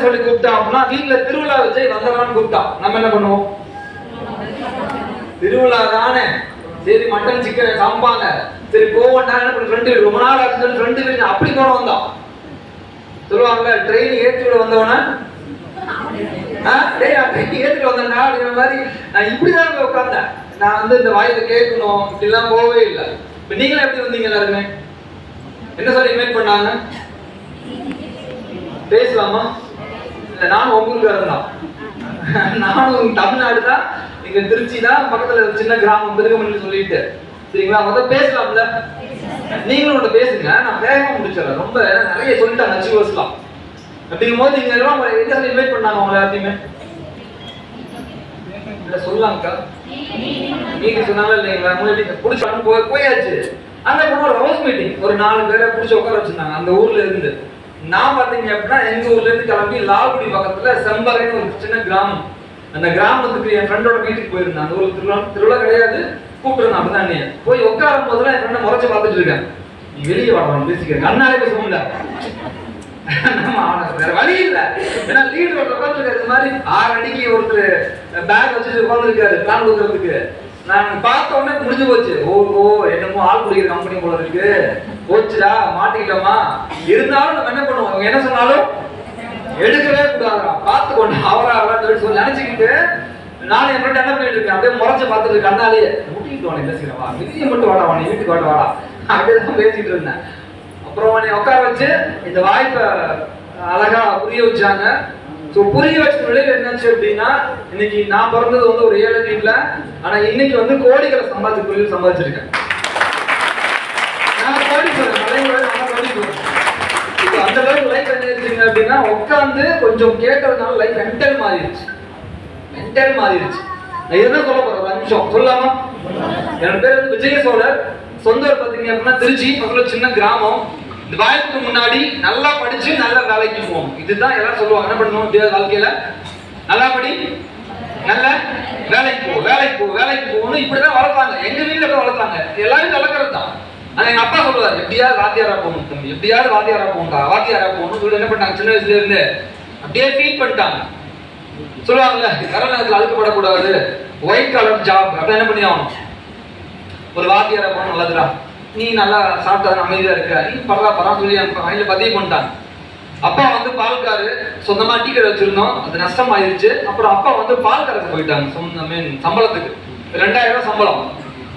சொல்லி கூப்பிட்டோம் அப்படின்னா வீட்டுல திருவிழா வச்சு வந்தவரான்னு கூப்பிட்டோம். நம்ம என்ன பண்ணுவோம்? திருவிழா தானே, சரி மட்டன் சிக்கன் சமைப்பாங்க, சரி போவோம்டா. என்ன பண்ண ஃப்ரெண்டு ரொம்ப நாள் ஆச்சு, ஃப்ரெண்டு வீடு அப்படி போன வந்தோம். சொல்லுவாங்கல்ல, ட்ரெயின் ஏற்றி விட வந்தவன ஏற்றிட்டு வந்தேன்டா அப்படிங்கிற மாதிரி. நான் இப்படிதான் உட்கார்ந்தேன். நான் வந்து இந்த வாய்ப்பை கேட்கணும் இப்படிலாம் போகவே இல்லை. இப்ப நீங்களும் எப்படி வந்தீங்க? எல்லாருமே என்ன சொல்லி இன்வைட் பண்ணாங்க? பேசலாமா? நானும் உங்களுக்கு தான், நானும் தமிழ்நாடு தான், நீங்க திருச்சி தான், பக்கத்துல சின்ன கிராமம் பெருகமன்னு சொல்லிட்டு சரிங்களா. முதல்ல பேசலாம்ல, நீங்களும் ஒன்று பேசுங்க, நான் வேகமா முடிச்சிடறேன். ரொம்ப நிறைய சொல்லிட்டாங்க அச்சீவர்ஸ்லாம். அப்படிங்கும் போது நீங்க எல்லாம் எங்க சொல்லி இன்வைட் பண்ணாங்க உங்களை எல்லாத்தையுமே? இல்ல சொல்லலாம்க்கா, நீங்க சொன்னாலும் இல்லைங்களா? உங்களுக்கு பிடிச்ச போயாச்சு. அங்க போன ஒரு ஹவுஸ் மீட்டிங், ஒரு 4 பேரை பிடிச்சி உட்கார வச்சிருந்தாங்க அந்த ஊர்ல இருந்து. நான் பாத்தீங்க அப்படின்னா எங்க ஊர்ல இருந்து கிளம்பி லால்குடி பக்கத்துல செம்பரைன்னு ஒரு சின்ன கிராமம், அந்த கிராமத்துக்கு என் ஃப்ரெண்டோட வீட்டுக்கு போயிருந்தேன். அந்த ஊருக்கு திருவிழா கிடையாது, கூப்பிட்டுருந்தேன். அப்படிதான் நீ போய் உட்காரும் போதுலாம் என் ஃப்ரெண்டை முறைச்சு பார்த்துட்டு இருக்கேன். நீ வெளியே வாடணும் பேசிக்கிறேன், கண்ணாலே பேச முடியல. வேற வழி இல்ல, ஏன்னா லீடு உட்காந்துருக்காரு. இது மாதிரி 6 அடிக்கு ஒருத்தர் பேக் வச்சுட்டு உட்காந்துருக்காரு பிளான் கொடுக்கறதுக்கு. நான் பார்த்த உடனே முடிஞ்சு போச்சு. ஓ என்னமோ ஆள் குடிக்கிற கம்பெனி போல இருக்கு, போச்சுடா மாட்டிக்கிட்டோமா. இருந்தாலும் நம்ம என்ன பண்ணுவோம், அவங்க என்ன சொன்னாலும் எடுக்கவே கூடாதா, பார்த்து கொண்டு அவரா சொல்லி நினைச்சுக்கிட்டு நானும் என் ஃப்ரெண்ட் என்ன பண்ணிட்டு இருக்கேன், அப்படியே முறைச்சு பார்த்துட்டு கண்ணாலே முட்டிக்கிட்டு வானே பேசிக்கிறவா, வெளியே மட்டும் வாடா, வானே வீட்டுக்கு வாடா அப்படியே பேசிட்டு இருந்தேன். அப்புறம் உன்னை உட்கார வச்சு இந்த வாய்ப்பை அழகா புரிய வச்சாங்க. ஸோ புரிய வச்ச நிலையில் என்னாச்சு அப்படின்னா, இன்னைக்கு நான் பிறந்தது வந்து ஒரு ஏழை வீட்டில், ஆனா இன்னைக்கு வந்து கோடிகளை சம்பாதிச்சிருக்கேன். நான் கோடீஸ்வரன், இப்போ அந்த அளவுக்கு லைஃப் என்ன இருக்குங்க அப்படின்னா, உட்காந்து கொஞ்சம் கேட்கறதுனால லைஃப் மென்டல் மாறிடுச்சு. நான் என்ன சொல்ல போறேன், ஒரு நிமிஷம் சொல்லலாமா? என்னோட பேர் வந்து விஜய சோழர். சொந்த ஊர் பார்த்தீங்க அப்படின்னா திருச்சி பக்கத்துல சின்ன கிராமம். இந்த வாய்ப்புக்கு முன்னாடி நல்லா படிச்சு நல்ல வேலைக்கு போவோம், இதுதான் எல்லாரும் சொல்லுவாங்க. என்ன பண்ணணும் வாழ்க்கையில? நல்லா படி, நல்ல வேலைக்கு போகணும், இப்படிதான் வளர்த்தாங்க. எங்க வீட்டுல போய் வளர்த்தாங்க, எல்லாரும் வளர்க்கறது தான். ஆனா எங்க அப்பா சொல்லுவாரு, எப்படியாவது வாத்தியாரா போகணும் தம்பி, எப்படியாவது வாத்தியாரா போகணும் சொல்லி என்ன பண்ணாங்க, சின்ன வயசுல இருந்து அப்படியே ஃபீட் பண்ணிட்டாங்க. சொல்லுவாங்கல்ல, கரல் நேரத்தில் அழுக்கப்படக்கூடாது, ஒயிட் கலர் ஜாப், அப்படி என்ன பண்ணி ஆகணும், ஒரு வாத்தியாரா போகணும், நல்லதுடா, நீ நல்லா சாப்பிட்டா அமைதியா இருக்க, நீ பரவா சொல்லி மைண்ட்ல பதிவு பண்ணிட்டாங்க. அப்பா வந்து பால்காரு, சொந்தமா டீ கடை வச்சிருந்தோம், அது நஷ்டம் ஆயிடுச்சு. அப்புறம் அப்பா வந்து பால்காரருக்கு போயிட்டாங்க, சம்பளத்துக்கு 2000 சம்பளம்.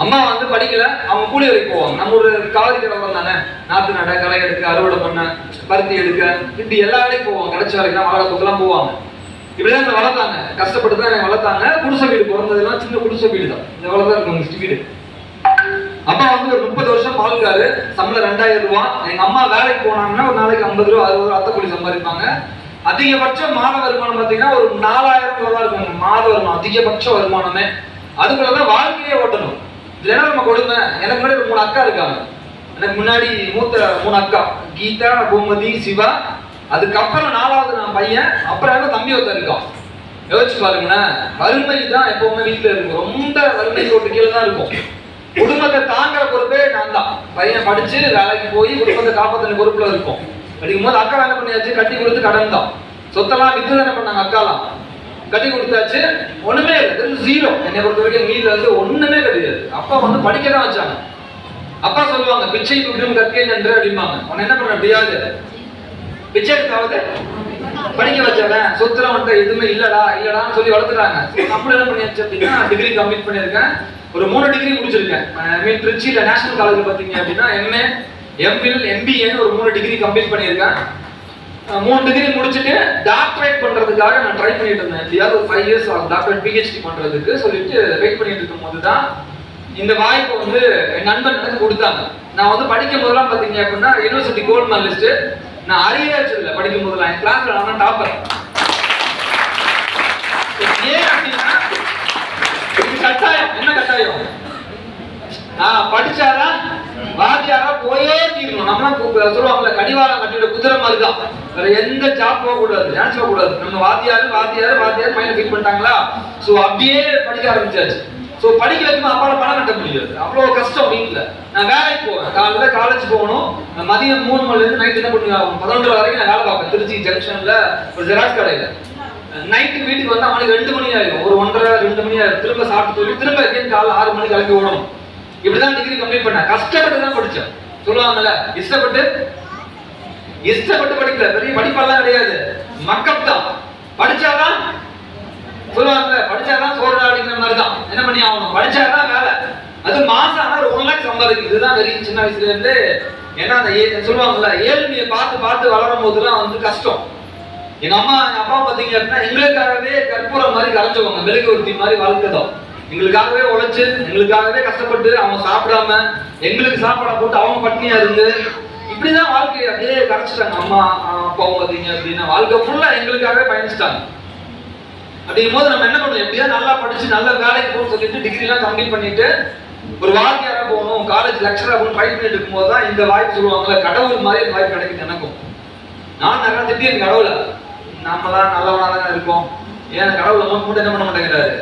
அம்மா வந்து படிக்கல, அவங்க கூலி வரைக்கும் போவாங்க. நம்ம ஒரு காவரி கிழவரம் தானே, நாத்து நட, களை எடுக்க, அறுவடை பண்ண, பருத்தி எடுக்க, இப்படி எல்லா வேலையும் போவாங்க. கிடைச்ச வேலைக்கு வளர்க்கறதுக்கெல்லாம் போவாங்க. இப்படிதான் என்ன வளர்த்தாங்க, கஷ்டப்பட்டு தான் எனக்கு வளர்த்தாங்க. குடிசை வீடு பிறந்ததெல்லாம் சின்ன குடிசை வீடு தான், இந்த வளர்தான் இருக்கும் வீடு. அப்பா வந்து ஒரு 30 வருஷம் பால்காரு, சம்பளம் 2000 ரூபாய். எங்க அம்மா வேலைக்கு போனாங்கன்னா ஒரு நாளைக்கு 50 ரூபா 60 ரூபா அத்தை கூலி சம்பாதிப்பாங்க. அதிகபட்சம் மாத வருமானம் பார்த்தீங்கன்னா ஒரு 4000 ரூபா இருக்கும் மாத வருமானம், அதிகபட்ச வருமானமே. அதுக்குள்ளதான் வாழ்க்கையே ஓட்டணும். இல்லைன்னா நம்ம கொடுமை. எனக்கு முன்னாடி ஒரு 3 அக்கா இருக்காங்க. எனக்கு முன்னாடி மூத்த 3 அக்கா, கீதா, கோமதி, சிவா. அதுக்கப்புறம் 4வது நான் பையன், அப்புறம் தம்பி ஒருத்தர் இருக்கான். யோசிச்சு பாருங்களேன், வறுமை தான் எப்பவுமே வீட்டுல இருக்கும். ரொம்ப வறுமை கோட்டு கீழே தான் இருக்கும். குடும்பத்தை தாங்குற பொறுப்பே நான் தான். பையன் படிச்சு வேலைக்கு போய் குடும்பத்தை காப்பாற்றின பொறுப்புல இருக்கும். அப்படிங்கும் போது அக்கா என்ன பண்ணியாச்சு, கட்டி கொடுத்து கடன் தான். சொத்தெல்லாம் வித்து என்ன பண்ணாங்க, அக்காலாம் கட்டி கொடுத்தாச்சு. ஒண்ணுமே இல்லை, ஜீரோ. என்னை பொறுத்த வரைக்கும் வீட்டுல வந்து ஒண்ணுமே கிடையாது. அப்பா வந்து படிக்க தான் வச்சாங்க. அப்பா சொல்லுவாங்க, பிச்சை குடியும் கற்கேன் என்று அப்படிம்பாங்க. உன்னை என்ன பண்ண முடியாது, பிச்சை எடுத்தாவது படிக்க வச்சவன், சொத்துல வந்துட்டு எதுவுமே இல்லடான்னு சொல்லி வளர்த்துட்டாங்க. நம்மளும் என்ன பண்ணியாச்சு அப்படின்னா, டிகிரி கம்ப்ளீட் பண்ணியிருக்கேன். ஒரு 3 டிகிரி முடிச்சிருக்கேன். திருச்சியில நேஷனல் காலேஜ் பார்த்தீங்க அப்படின்னா எம்ஏ, எம்பில், எம்பிஏன்னு ஒரு 3 டிகிரி கம்ப்ளீட் பண்ணியிருக்கேன். 3 டிகிரி முடிச்சுட்டு டாக்டரேட் பண்றதுக்காக நான் ட்ரை பண்ணிட்டு இருந்தேன். எப்படியாவது ஒரு 5 இயர்ஸ் டாக்டரேட் பிஹெச்டி பண்றதுக்கு சொல்லிட்டு வெயிட் பண்ணிட்டு இருக்கும் போது தான் இந்த வாய்ப்பு வந்து என் நண்பன் எனக்கு கொடுத்தாங்க. நான் வந்து படிக்கும் போதெல்லாம் பார்த்தீங்க அப்படின்னா யூனிவர்சிட்டி கோல்ட் மெடலிஸ்ட். நான் அரியரே வச்சதில்லை படிக்கும் போதெல்லாம். என் கிளாஸ்ல நான் டாப்பர். ஏன் அப்படின்னா கட்டாயம், என்ன கட்டாயம், படிச்சாதான் வாத்தியாரா போயே தீரணும். நம்மளாம் சொல்லுவாங்கல்ல, கடிவாளம் கட்டியோட குதிரை மாதிரி தான், வேற எந்த ஜாப் போக கூடாது, டான்ஸ் போக கூடாது. நம்ம வாத்தியாரு மைண்ட்ல ஃபீல் பண்ணிட்டாங்களா, சோ அப்படியே படிக்க ஆரம்பிச்சாச்சு. ஸோ படிக்க வைக்கணும் அப்பால பணம் கட்ட முடியாது, அவ்வளோ கஷ்டம் வீட்டில். நான் வேலைக்கு போவேன், காலையில் காலேஜ் போகணும், மதியம் 3 மணிலேருந்து நைட் என்ன பண்ணுங்க 11 வரைக்கும் நான் வேலை பார்ப்பேன் திருச்சி ஜங்ஷனில் ஒரு ஜெராக்ஸ் கடையில். நைட்டு வீட்டுக்கு வந்து அவனுக்கு 2 மணி ஆயிடும், ஒரு 1:30 2 மணி ஆயிடும். திரும்ப சாப்பிட்டு சொல்லி திரும்ப எங்கேயும் காலைல 6 மணிக்கு கிளம்பி ஓடணும். இப்படிதான் டிகிரி கம்ப்ளீட் பண்ணேன். கஷ்டப்பட்டு தான் படித்தேன். சொல்லுவாங்கல்ல இஷ்டப்பட்டு படிக்கல, பெரிய படிப்பெல்லாம் கிடையாது, மக்கப் தான். படிச்சாதான் சொல்லுவாங்க, படிச்சாதான் சோறு அப்படிங்கிற மாதிரி தான். என்ன பண்ணி ஆகணும், படிச்சாதான் வேலை. அது மாசம் ஆனா ஒரு 1 லட்சம் சம்பாதிக்கும். இதுதான் வெறும் சின்ன வயசுல இருந்து. ஏன்னா அந்த சொல்லுவாங்கல்ல ஏழ்மையை பார்த்து பார்த்து வளரும் போதுதான் வந்து கஷ்டம். எங்க அம்மா எங்க அப்பா பாத்தீங்க அப்படின்னா எங்களுக்காகவே கற்பூரம் மாதிரி கரைஞ்சவங்க, மெழுகுவர்த்தி மாதிரி வாழ்க்கைதான். எங்களுக்காகவே உழைச்சு எங்களுக்காகவே கஷ்டப்பட்டு அவங்க சாப்பிடாம எங்களுக்கு சாப்பாடை போட்டு அவங்க பட்னியா இருந்து இப்படிதான் வாழ்க்கையை அப்படியே கரைச்சிட்டாங்க. அம்மா அப்பாவும் பாத்தீங்க அப்படின்னா வாழ்க்கை ஃபுல்லா எங்களுக்காகவே பயணிச்சிட்டாங்க. அப்படிங்கும் போது நம்ம என்ன பண்ணணும், எப்படியா நல்லா படிச்சு நல்ல வேலைக்கு போகணும்னு சொல்லிட்டு டிகிரி எல்லாம் கம்ப்ளீட் பண்ணிட்டு ஒரு வாத்தியாரா போகணும், காலேஜ் லெக்சரா போகணும் ட்ரை பண்ணிட்டு இருக்கும்போது தான் இந்த வாய்ப்பு சொல்லுவாங்கல்ல கடவுள் மாதிரி இந்த வாய்ப்பு கிடைக்குது எனக்கும். நான் நிறைய திட்டிருக்கேன் கடவுளை, நாமெல்லாம் நல்லவனா தானே இருக்கோம், ஏன் கடவுள் நம்ம மட்டும் என்ன பண்ண மாட்டேங்கிறாரு,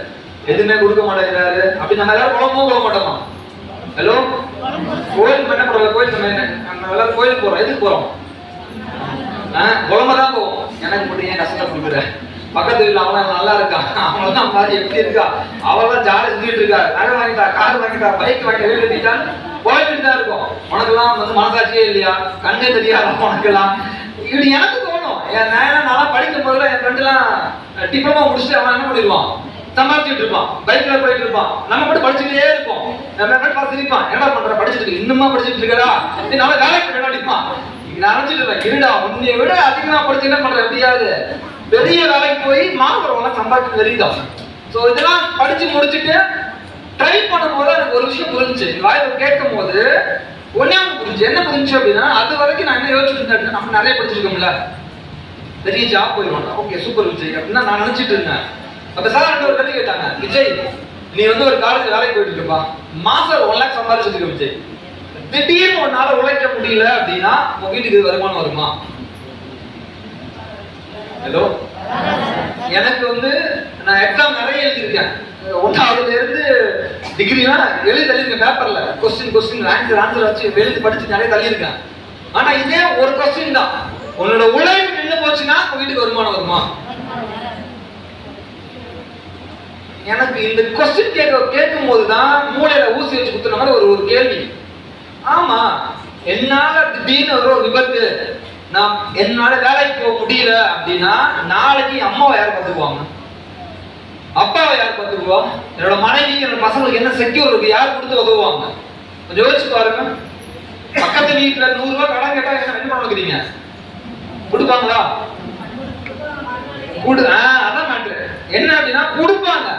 எதுவுமே கொடுக்க மாட்டேங்கிறாரு அப்படி நம்ம எல்லாரும் குழம்பும் போக மாட்டோமா? ஹலோ, கோயிலுக்கு என்ன பண்றோம், கோயில் நம்ம எல்லாரும் கோயிலுக்கு போறோம், எதுக்கு போறோம்? குழம்பு தான் போவோம். எனக்கு மட்டும் ஏன் கஷ்டத்தை கொடுக்குற, பக்கத்து வீட்டுல அவன் நல்லா இருக்கான், அவங்களாம் மாதிரி எப்படி இருக்கா, அவெல்லாம் ஜாலி சுத்திட்டு இருக்கா, நகை வாங்கிட்டா, கார் வாங்கிட்டா, பைக் வாங்கி வீடு கட்டிட்டான்னு போயிட்டு தான் இருக்கும். உனக்கெல்லாம் வந்து மனசாட்சியே இல்லையா, கண்ணே தெரியாத உனக்கெல்லாம் இப்படி எனக்கு தோணும். நான் நல்லா படிக்கும் போதுல என் ஃப்ரெண்டுலாம் டிப்ளமா முடிச்சுட்டு அவன் என்ன பண்ணிடுவான், சம்பாதிச்சுட்டு இருப்பான், பைக்ல போயிட்டு இருப்பான், நம்ம மட்டும் படிச்சுட்டே இருப்போம். நம்ம பார்த்து சிரிப்பான், என்ன பண்ற படிச்சுட்டு இருக்கு, இன்னுமா படிச்சுட்டு இருக்கடா, நல்லா வேலைக்கு அடிப்பான். நான் நினைச்சிட்டு இருப்பேன், இருடா உன்னைய விட அதிகமா படிச்சு என்ன பண்ற, எப்படியாவது பெரிய வேலைக்கு போய் மாசம் சம்பாதிச்சு தெரியுதான். ஸோ இதெல்லாம் படிச்சு முடிச்சுட்டு ட்ரை பண்ணும் போது எனக்கு ஒரு விஷயம் புரிஞ்சு, வாய்ப்பு கேட்கும் போது ஒன்னே புரிஞ்சு. என்ன புரிஞ்சு அப்படின்னா, அது வரைக்கும் நான் என்ன யோசிச்சுட்டு இருந்தேன், நம்ம நிறைய படிச்சிருக்கோம்ல, பெரிய ஜாப் போயிடுவாங்க, ஓகே சூப்பர் விஜய் அப்படின்னா நான் நினைச்சிட்டு இருந்தேன். அப்ப சார் ஒரு கேள்வி கேட்டாங்க, விஜய் நீ வந்து ஒரு காலேஜ் வேலைக்கு போயிட்டு இருப்பா, மாசம் 1 லட்சம் சம்பாதிச்சிருக்க விஜய், திடீர்னு ஒரு நாள் உழைக்க முடியல அப்படின்னா உங்க வீட்டுக்கு வருமானம் வருமா? ஹலோ, எனக்கு வந்து நான் எக்ஸாம் நிறைய எழுதியிருக்கேன், 1ஆவதுல இருந்து டிகிரிலாம் எழுதி தள்ளியிருக்கேன். பேப்பர்ல கொஸ்டின் ஆன்சர் வச்சு எழுதி படிச்சு நிறைய தள்ளியிருக்கேன். ஆனா இதே ஒரு கொஸ்டின் தான், உன்னோட உழைப்பு நின்று போச்சுன்னா உங்க வீட்டுக்கு வருமானம் வருமா? எனக்கு இந்த கொஸ்டின் கேட்கும் போதுதான் மூளையில ஊசி வச்சு குத்துற மாதிரி ஒரு கேள்வி. ஆமா, என்னால திடீர்னு ஒரு விபத்து, நான் என்னால வேலைக்கு போக முடியல அப்படின்னா நாளைக்கு அம்மாவை யார் பார்த்துக்குவாங்க, அப்பாவை யார் பார்த்துக்குவா, என்னோட மனைவி என்னோட பசங்களுக்கு என்ன செக்யூர் இருக்கு, யார் கொடுத்து உதவுவாங்க? கொஞ்சம் யோசிச்சு பாருங்க. பக்கத்து வீட்டுல 100 ரூபாய் கடன் கேட்டா என்ன பண்ண வைக்கிறீங்க, கொடுப்பாங்களா? அதான் மேட்ரு. என்ன அப்படின்னா கொடுப்பாங்க,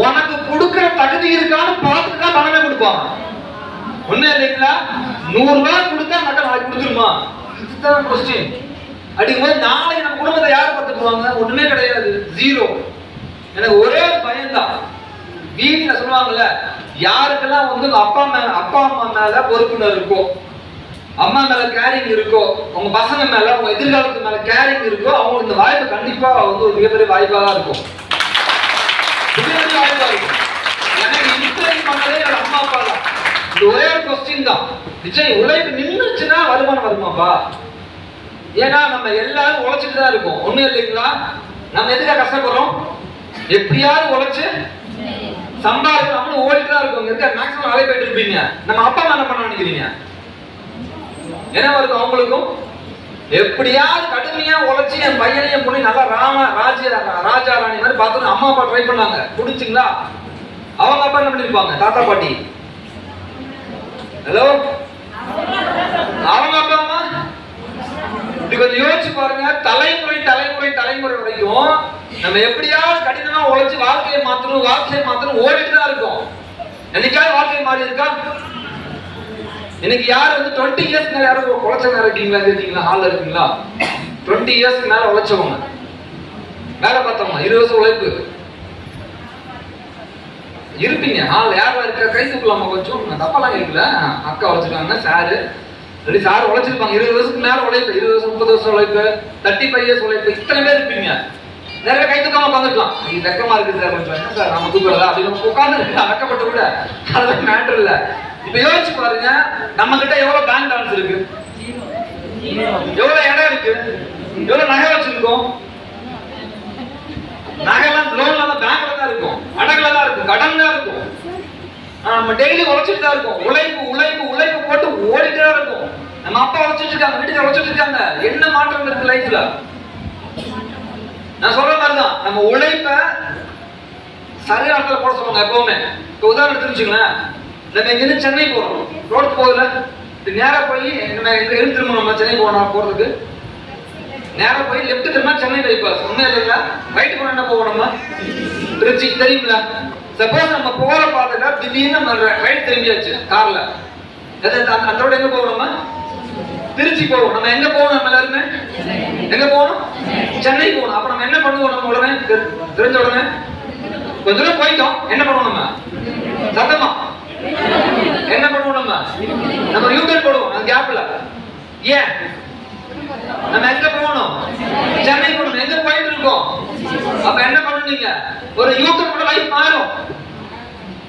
உனக்கு கொடுக்கிற தகுதி இருக்கான்னு பார்த்துட்டு தான் பணமே கொடுப்பாங்க. ஒண்ணு இல்லைங்களா, 100 ரூபாய் கொடுத்தா மட்டும் நாளைக்கு கொடுத்துருமா? இதுதான் கொஸ்டின். அப்படிங்கும்போது நாளைக்கு நம்ம குடும்பத்தை யார் பார்த்துக்குவாங்க? ஒண்ணுமே கிடையாது, ஜீரோ. எனக்கு ஒரே பயம்தான். வீட்டுல சொல்லுவாங்கல்ல, யாருக்கெல்லாம் வந்து அப்பா அம்மா மேல பொறுப்புணர்வு இருக்கோ, அம்மா மேல கேரிங் இருக்கோ, உங்க பசங்க மேல உங்க எதிர்காலத்து மேல கேரிங் இருக்கோ, அவங்களுக்கு இந்த வாய்ப்பு கண்டிப்பா வந்து ஒரு மிகப்பெரிய வாய்ப்பா தான் இருக்கும். வாய்ப்பா இருக்கும். எனக்கு இன்ஸ்பைர் பண்ணதே என்னோட அம்மா அப்பா தான். இந்த ஒரே ஒரு கொஸ்டின் தான், விஜய் உழைப்பு நின்றுச்சுன்னா வருமானம் வருமாப்பா? ஏன்னா நம்ம எல்லாரும் உழைச்சிட்டு தான் இருக்கோம், ஒண்ணும் இல்லைங்களா? நம்ம எதுக்காக கஷ்டப்படுறோம்? எப்படியாவது உழைச்சு சம்பாதிச்சு நம்மளும் ஓடிட்டு தான் இருக்கோம். இருக்க மேக்ஸிமம் வேலை போயிட்டு இருப்பீங்க. நம்ம அப்பா என்ன பண்ண நினைக்கிறீங்க? என்ன இருக்கும் அவங்களுக்கும்? எப்படியாவது கடுமையா உழைச்சி என் பையனையும் பொண்ணு நல்லா ராஜா ராணி மாதிரி பார்த்து அம்மா அப்பா ட்ரை பண்ணாங்க, பிடிச்சிங்களா? அவங்க அப்பா என்ன பண்ணிருப்பாங்க, தாத்தா பாட்டி? ஹலோ, அவங்க அப்பா அம்மா இப்படி கொஞ்சம் யோசிச்சு பாருங்க. தலைமுறை வரைக்கும் நம்ம எப்படியாவது கடினமா உழைச்சு வாழ்க்கையை மாத்தணும் ஓடிட்டு தான் இருக்கோம். என்னைக்காவது வாழ்க்கை மாறி இருக்கா? இன்னைக்கு யார் வந்து 20 இயர்ஸ்க்கு மேல யாரும் உழைச்சவங்க இருக்கீங்களா? ஹால்ல இருக்கீங்களா? 20 இயர்ஸ்க்கு மேல உழைச்சவங்க, வேலை பார்த்தவங்க, 20 வருஷம் உழைப்பு இருப்பீங்க. ஹால் யாரும் இருக்க கை தூக்கலாமா? கொஞ்சம் தப்பெல்லாம் இருக்குல்ல, அக்கா உழைச்சிருக்காங்க, சார் உழைச்சிருப்பாங்க. 20 வருஷத்துக்கு மேல உழைப்பு, 20 வருஷம் 30 வருஷம் உழைப்பு, 35 இயர்ஸ் உழைப்பு, இத்தனை பேர் இருப்பீங்க. நிறைய கை தூக்காம உட்காந்துருக்கலாம். இது வெக்கமா இருக்குது சார், கொஞ்சம் என்ன சார் நம்ம தூக்குறதா அப்படின்னு உட்காந்து அடக்கப்பட்டு கூட அதெல்லாம் மேட்டர் இல்லை. இப்ப யோசிச்சு பாருங்க, நம்ம கிட்ட எவ்வளவு பேங்க் பேலன்ஸ் இருக்கு, எவ்வளவு இடம் இருக்கு, எவ்வளவு நகை வச்சிருக்கோம். நகைலாம் லோன்ல தான், பேங்க்ல தான் இருக்கும், அடகுல தான் இருக்கும், கடன் தான் இருக்கும். நம்ம டெய்லி உழைச்சிட்டு தான் இருக்கோம். உழைப்பு உழைப்பு உழைப்பு போட்டு ஓடிட்டு தான் இருக்கும். நம்ம அப்பா உழைச்சிட்டு இருக்காங்க, வீட்டுக்கு உழைச்சிட்டு இருக்காங்க. என்ன மாற்றம் இருக்கு லைஃப்ல? நான் சொல்ற மாதிரிதான், நம்ம உழைப்ப சரியான இடத்துல போட சொல்லுவாங்க எப்பவுமே. இப்போ உதாரணம் தெரிஞ்சுங்களேன், நம்ம இங்கிருந்து சென்னை போறோம், ரோடு போகுதுல, நேரா போய் நம்ம எங்க திரும்ப நம்ம சென்னை போறதுக்கு நேரா போய் லெஃப்ட் திரும்ப சென்னை பைபாஸ். உண்மையா இல்லைங்களா? ரைட்டு போன என்ன போவோம் நம்ம திருச்சி, தெரியுங்களா? சப்போஸ் நம்ம போற பாதையில திடீர்னு நம்ம ரைட் திரும்பியாச்சு கார்ல, அந்த ரோடு எங்க போவோம்? நம்ம திருச்சி போவோம். நம்ம எங்க போவோம்? நம்ம எல்லாருமே எங்க போகணும்? சென்னை போகணும். அப்ப நம்ம என்ன பண்ணுவோம்? நம்ம உடனே தெரிஞ்ச உடனே கொஞ்ச தூரம் போயிட்டோம், என்ன பண்ணுவோம்? நம்ம சத்தமா என்ன பண்ணுவோம்? நம்ம யூட்டர்ன் போடுவோம் அந்த கேப்ல. ஏன்? நம்ம எங்க போகணும்? சென்னை போகணும். எங்க போயிட்டு இருக்கோம்? அப்ப என்ன பண்ணுவீங்க? ஒரு யூட்டர்ன் போட லைஃப் மாறும்.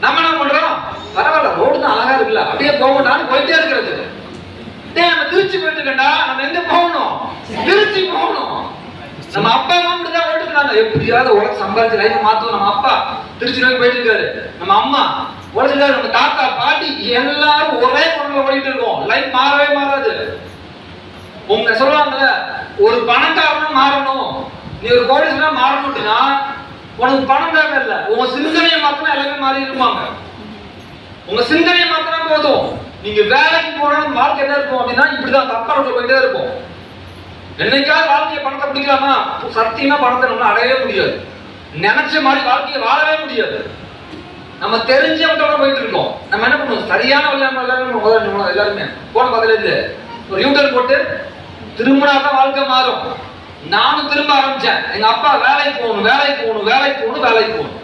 நம்ம என்ன பண்றோம்? பரவாயில்ல, ரோடு தான் அழகா இருக்குல்ல, அப்படியே போகணும்னு போயிட்டே இருக்கிறது. நம்ம திருச்சி போயிட்டு இருக்கா, நம்ம எங்க போகணும்? திருச்சி போகணும். நம்ம அப்பா அம்மா மட்டும் ஓட்டு இருக்காங்க, எப்படியாவது உலக சம்பாதிச்சு லைஃப் மாத்துவோம். நம்ம அப்பா திருச்சி நோக்கி போயிட்டு இருக்காரு, நம்ம அம்மா உழைச்சிருக்காரு, நம்ம தாத்தா பாட்டி எல்லாரும் ஒரே பொண்ணுல ஓடிட்டு இருக்கோம். லைஃப் மாறவே மாறாது. உங்க சொல்லுவாங்கல்ல, ஒரு பணக்காரனா மாறணும், நீ ஒரு கோடீஸ்வரனா மாறணும் அப்படின்னா உனக்கு பணம் தேவை இல்லை, உங்க சிந்தனையை மாத்தினா எல்லாமே மாறி இருப்பாங்க. உங்க சிந்தனையை மாத்தினா போதும். நீங்க வேலைக்கு போனா வாழ்க்கை என்ன இருக்கும் அப்படின்னா இப்படிதான் தப்பா ரோட்ல போயிட்டே இருக்கும். என்னைக்காவது வாழ்க்கையை பணத்தை பிடிக்கலாமா? சத்தியமா பணத்தை நம்மளால அடையவே முடியாது. நினைச்ச மாதிரி வாழ்க்கையை வாழவே முடியாது. நம்ம தெரிஞ்ச மட்டும் போயிட்டு இருக்கோம். நம்ம என்ன பண்ணுவோம்? சரியான எல்லாருமே போன பதில இருந்து ஒரு யூட்டர்ன் போட்டு திரும்பினாதான் வாழ்க்கை மாறும். நானும் திரும்ப ஆரம்பிச்சேன். எங்க அப்பா வேலைக்கு போகணும் வேலைக்கு போகணும் வேலைக்கு போகணும் வேலைக்கு போகணும்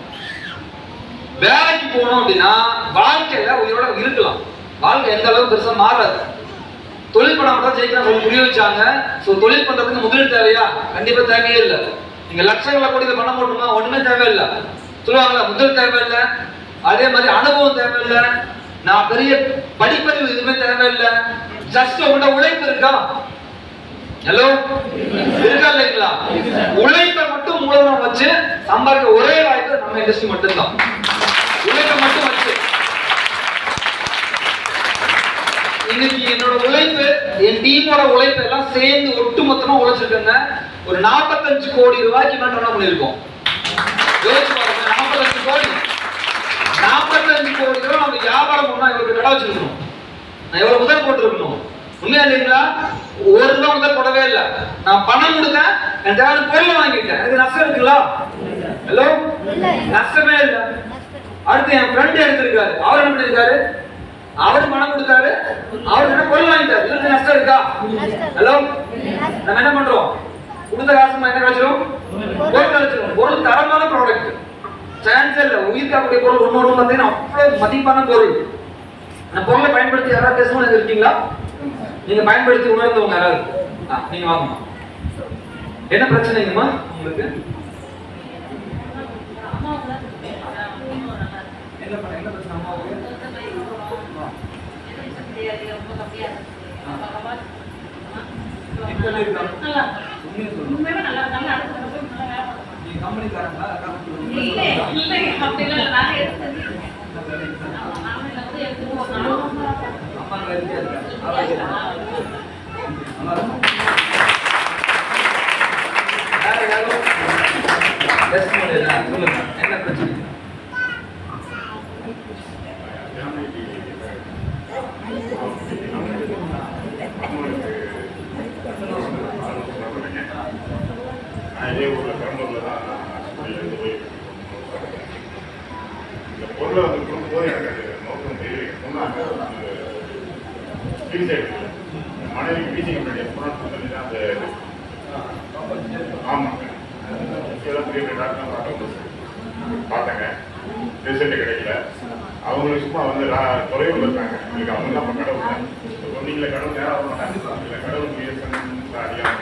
வேலைக்கு போகணும் அப்படின்னா வாழ்க்கையில உயிரோட இருக்கலாம். வாழ்க்கை எந்த அளவுக்கு பெருசா மாறாது. தொழில் பண்ண மட்டும் ஜெயிக்கலாம் சொல்லி புரிய வச்சாங்க. ஸோ தொழில் பண்றதுக்கு முதலீடு தேவையா? கண்டிப்பா தேவையே இல்லை. நீங்க லட்சங்களை கோடி பண்ண போட்டுமா? ஒண்ணுமே தேவையில்லை. சொல்லுவாங்களா, முதல் தேவையில்லை, அதே மாதிரி அனுபவம் தேவையில்லை, நான் பெரிய படிப்பறிவு எதுவுமே தேவையில்லை. ஜஸ்ட் உங்களோட உழைப்பு இருக்கா? ஹலோ, இருக்கா இல்லைங்களா? உழைப்பை மட்டும் மூலமா வச்சு சம்பாதிக்க ஒரே வாய்ப்பு நம்ம இண்டஸ்ட்ரி மட்டும்தான். உழைப்பை மட்டும் வச்சு இன்னைக்கு என்னோட உழைப்பு, என் டீமோட உழைப்பு எல்லாம் சேர்ந்து ஒட்டு மொத்தமா உழைச்சிருக்கேங்க. ஒரு 45 கோடி ரூபாய்க்கு மேல டர்ன் பண்ணிருக்கோம். யோசிச்சு பாருங்க, 45 கோடி ரூபாய் நம்ம வியாபாரம் பண்ணா இவருக்கு கடை வச்சிருக்கணும். நான் எவ்வளவு முதல் போட்டுருக்கணும்? உண்மையா இல்லைங்களா? ஒரு ரூபாய் முதல் போடவே இல்லை. நான் பணம் கொடுத்தேன், என் தேவையான பொருள் வாங்கிட்டேன். எனக்கு நஷ்டம் இருக்குங்களா? ஹலோ, நஷ்டமே இல்லை. அடுத்து என் ஃப்ரெண்ட் எடுத்திருக்காரு, அவர் என்ன பண்ணிருக்காரு? அவரு பணம் கொடுத்தாரு, அவரு என்ன பொருள் வாங்கிட்டாரு. இதுக்கு நஷ்டம் இருக்கா? ஹலோ, நம்ம என்ன பண்றோம்? கொடுத்த காசு என்ன கிடைச்சிடும்? பொருள் கிடைச்சிடும். பொருள் தரமான ப்ராடக்ட், சான்ஸ் இல்லை. உயிர் காக்கக்கூடிய பொருள் ஒன்று பார்த்தீங்கன்னா அவ்வளவு மதிப்பான பொருள். அந்த பொருளை பயன்படுத்தி யாராவது பேசணும் இருக்கீங்களா? நீங்க பயன்படுத்தி உணர்ந்தவங்க யாராவது? நீங்க வாங்கம்மா. என்ன பிரச்சனைங்கம்மா உங்களுக்கு? என்ன பிரச்சனை அம்மாவுக்கு? என்ன பிரச்சனை? அதே ஊரில் பெரம்பூரில் தான் இருந்து போயிட்டு இந்த பொருளை வந்து கொடுக்கும்போது எனக்கு நோக்கம் சொன்னாங்க. மனைவி பீச்சிங் பண்ணி சொல்லி தான் அந்த ஆமாங்க எல்லாம் பெரிய டாக்டர் பார்த்தேங்க. ரிசல்ட்டு கிடைக்கல. அவங்களுக்கு சும்மா வந்து தொலைவில் இருக்காங்க. எனக்கு அவங்க தான் நம்ம கடவுள் சொன்னீங்களே, கடவுள் நேரம் ஆக மாட்டாங்க. இல்லை கடவுள் முயற்சி அதிகம்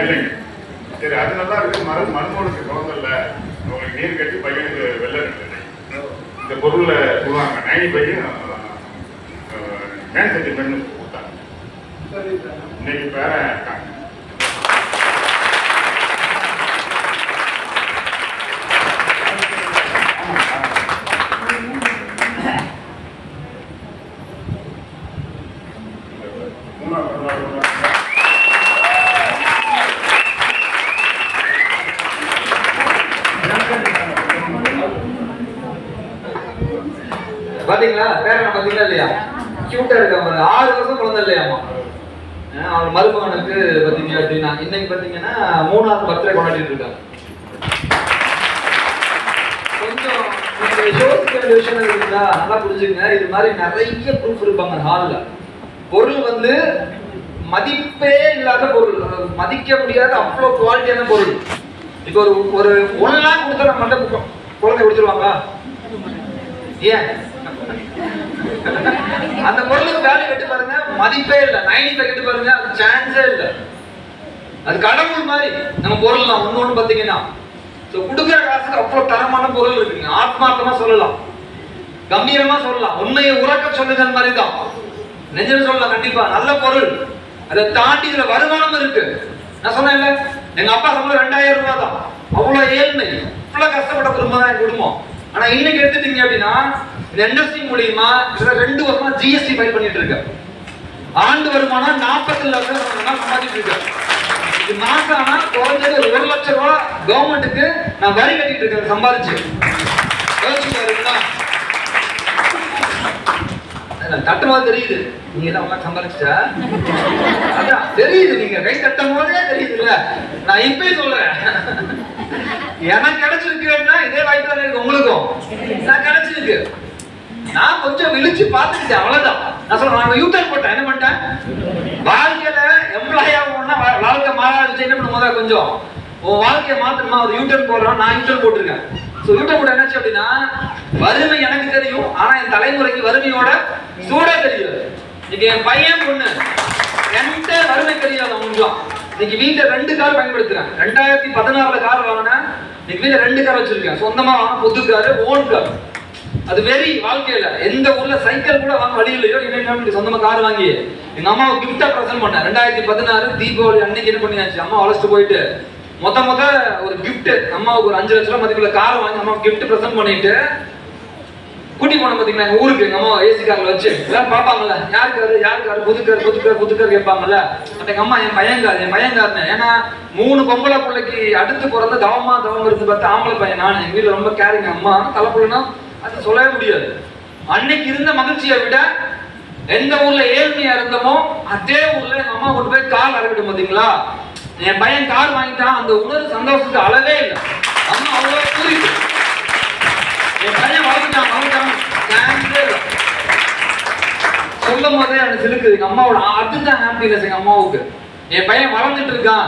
இல்லைங்க. சரி, அது நல்லா இருக்கு. மருமகளுக்கு குழந்தை உங்களுக்கு நீர் கட்டி பையனுக்கு வெள்ளை இல்லை. இந்த பொருள்ல சொல்லுவாங்க 90 பையன் மேன் செட்டில்மெண்ட் கொடுத்தாங்க. இன்னைக்கு பேரன் இருக்காங்க. பாத்தீங்களா பேரனை பாத்தீங்களா இல்லையா? கியூட்டா இருக்காம 6 வருஷம் குழந்தை இல்லையாமா. அவன் மருமகனுக்கு பாத்தீங்க அப்படின்னா இன்னைக்கு பாத்தீங்கன்னா 3ஆவது பர்த்டே கொண்டாடிட்டு இருக்காங்க. கொஞ்சம் யோசிக்க வேண்டிய விஷயம் இருக்குங்களா? நல்லா புரிஞ்சுங்க. இது மாதிரி நிறைய ப்ரூஃப் இருப்பாங்க ஹால்ல. பொருள் வந்து மதிப்பே இல்லாத பொருள், மதிக்க முடியாத அவ்வளோ குவாலிட்டியான பொருள். இப்போ ஒரு 1 லாக் கொடுத்தா நம்ம மட்டும் குழந்தை கொடுத்துருவாங்களா? ஏன்? அந்த பொருளுக்கு வேல்யூ கட்டு பாருங்க, மதிப்பே இல்லை. 90 கட்டு பாருங்க, அது சான்ஸே இல்லை. அது கடவுள் மாதிரி நம்ம பொருள் தான். ஒண்ணு பாத்தீங்கன்னா கொடுக்குற காசுக்கு அவ்வளவு தரமான பொருள் இருக்குங்க. ஆத்மார்த்தமா சொல்லலாம், கம்பீரமா சொல்லலாம், உண்மையை உறக்க சொல்லுதல் மாதிரி தான். நெஞ்சம் சொல்லலாம் கண்டிப்பா. நல்ல பொருள். அதை தாண்டி இதுல வருமானம் இருக்கு. நான் சொன்னேன்ல, எங்க அப்பா சம்பளம் 2000 ரூபாய் தான். அவ்வளவு ஏழ்மை, இவ்வளவு கஷ்டப்பட்ட குடும்பம் தான் என் குடும்பம். ஆனா இன்னைக்கு எடுத்துட்டீங்க அப்படின்னா இந்த இண்டஸ்ட்ரி மூலியமா 2 வருஷமா ஜிஎஸ்டி ஃபைல் பண்ணிட்டு இருக்கேன். ஆண்டு வருமானம் 40 லட்சம் சம்பாதிட்டு இருக்கேன். இது மாசம் ஆனா குறைஞ்சது 1 லட்சம் ரூபாய் கவர்மெண்ட்டுக்கு நான் வரி கட்டிட்டு இருக்கேன் சம்பாதிச்சு. தட்டமா தெரியுது, நீங்க தான் சம்பாதிச்சா அதான் தெரியுது. நீங்க கை தட்டும் போதே தெரியுதுல்ல. நான் இப்பயே சொல்றேன், எனக்கு கிடைச்சிருக்குன்னா இதே வாய்ப்பு தானே இருக்கு உங்களுக்கும். நான் கிடைச்சிருக்கு, நான் கொஞ்சம் விழிச்சு பார்த்துக்கிட்டேன், அவ்வளவுதான். நான் சொல்றேன், நான் யூட்டர் போட்டேன். என்ன பண்ணிட்டேன்? வாழ்க்கையில எம்ப்ளாய் ஆகணும்னா வாழ்க்கை மாறாது. என்ன பண்ணும் கொஞ்சம் உன் வாழ்க்கையை மாத்தணுமா? ஒரு யூட்டர் போடுறோம். நான் யூட்டர் போட்டிருக்கேன். யூட்டர் போட என்னாச்சு அப்படின்னா, வறுமை எனக்கு தெரியும், ஆனா என் தலைமுறைக்கு வறுமையோட சூடா தெரியாது. இன்னைக்கு என் பையன் பொண்ணு என்கிட்ட வறுமை தெரியாது அவங்களும். இன்னைக்கு வீட்டுல 2 கார் பயன்படுத்துறேன். 2016 கார் வாங்கினேன். இன்னைக்கு வீட்டுல 2 கார் வச்சிருக்கேன். சொந்தமா வாங்க, புது காரு, ஓன் கார். அது வெறி வாழ்க்கையில. எந்த ஊர்ல சைக்கிள் கூட வாங்க வழி இல்லையோ இன்னைக்கு சொந்தமா கார் வாங்கி எங்க அம்மாவுக்கு கிஃப்டா பிரசன்ட் பண்ணேன். 2016 தீபாவளி அன்னைக்கு என்ன பண்ணியாச்சு, அம்மா அழைச்சிட்டு போயிட்டு மொத்த ஒரு கிஃப்ட் அம்மாவுக்கு ஒரு 5 லட்சம் ரூபாய் மதிப்புள்ள கார் வாங்கி அம்மாவுக்கு கிஃப்ட் பிரசன்ட் பண்ணிட்டு கூட்டி போன பாத்தீங்களா எங்க ஊருக்கு. எங்க அம்மா ஏசி கார்ல வச்சு எல்லாரும் பாப்பாங்கல்ல, யாருக்காரு புதுக்கார் கேட்பாங்கல்ல. எங்க அம்மா என் பையன்காரன்னு. ஏன்னா 3 பொம்பளை பிள்ளைக்கு அடுத்து பிறந்த தவம் இருந்து பார்த்து ஆம்பளை பையன் நான். எங்க வீட்டுல ரொம்ப கேரிங்க அம்மா. தலைப்புள்ளனா அது சொல்லவே முடியாது. அன்னைக்கு இருந்த மகிழ்ச்சியை விட எந்த ஊர்ல ஏழ்மையா இருந்தமோ அதே ஊர்ல எங்க அம்மா கொண்டு போய் கார் அறவிடும் பாத்தீங்களா. என் பையன் கார் வாங்கிட்டான், அந்த உணர்வு சந்தோஷத்துக்கு அளவே இல்லை. அம்மா அவ்வளவு புரியுது. என் பையன் வளர்ந்துட்டான் சொல்லும் போதே எனக்கு சிலுக்குது. எங்க அம்மாவோட அதுதான் ஹாப்பினஸ் எங்க அம்மாவுக்கு. என் பையன் வளர்ந்துட்டு இருக்கான்.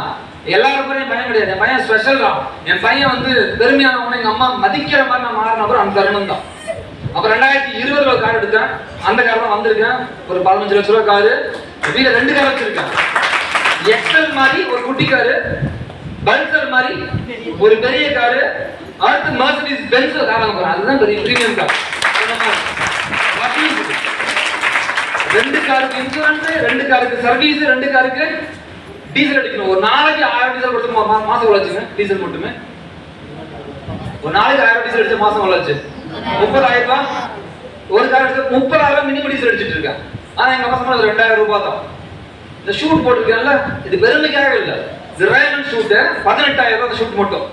எல்லாருக்கும் என் பையன் கிடையாது, என் பையன் ஸ்பெஷல் தான். என் பையன் வந்து பெருமையானவன எங்க அம்மா மதிக்கிற மாதிரி நான் மாறின அப்புறம் அந்த தருணம் தான். அப்புறம் 2020 கார் எடுத்தேன். அந்த கார் தான் வந்திருக்கேன். ஒரு 15 லட்ச ரூபாய் காரு. வீட்டுல 2 கார் வச்சிருக்கேன். எக்ஸல் மாதிரி ஒரு குட்டி காரு, பல்சர் மாதிரி ஒரு பெரிய காரு, அடுத்து மர்சிடிஸ் பென்ஸ் கார் வாங்க போறேன். அதுதான் பெரிய பிரீமியம் கார். 2 காருக்கு இன்சூரன்ஸ், 2 காருக்கு சர்வீஸ், 2 காருக்கு டீசல் அடிக்கணும். ஒரு நாளைக்கு 1000 டீசல் கொடுத்து மாசம் வளர்ச்சுங்க. டீசல் மட்டுமே ஒரு நாளைக்கு 1000 டீசல் அடிச்ச மாசம் வளர்ச்சு 30,000 ரூபாய். ஒரு கார் அடிச்சு 30,000 மினிமம் டீசல் அடிச்சிட்டு இருக்கேன். ஆனா எங்க பசங்க 2000 ரூபாய் தான். இந்த ஷூட் போட்டுருக்கேன்ல, இது பெருமைக்காக இல்லை. இது ரேமன் ஷூட் 18,000 ரூபாய். ஷூட் மட்டும்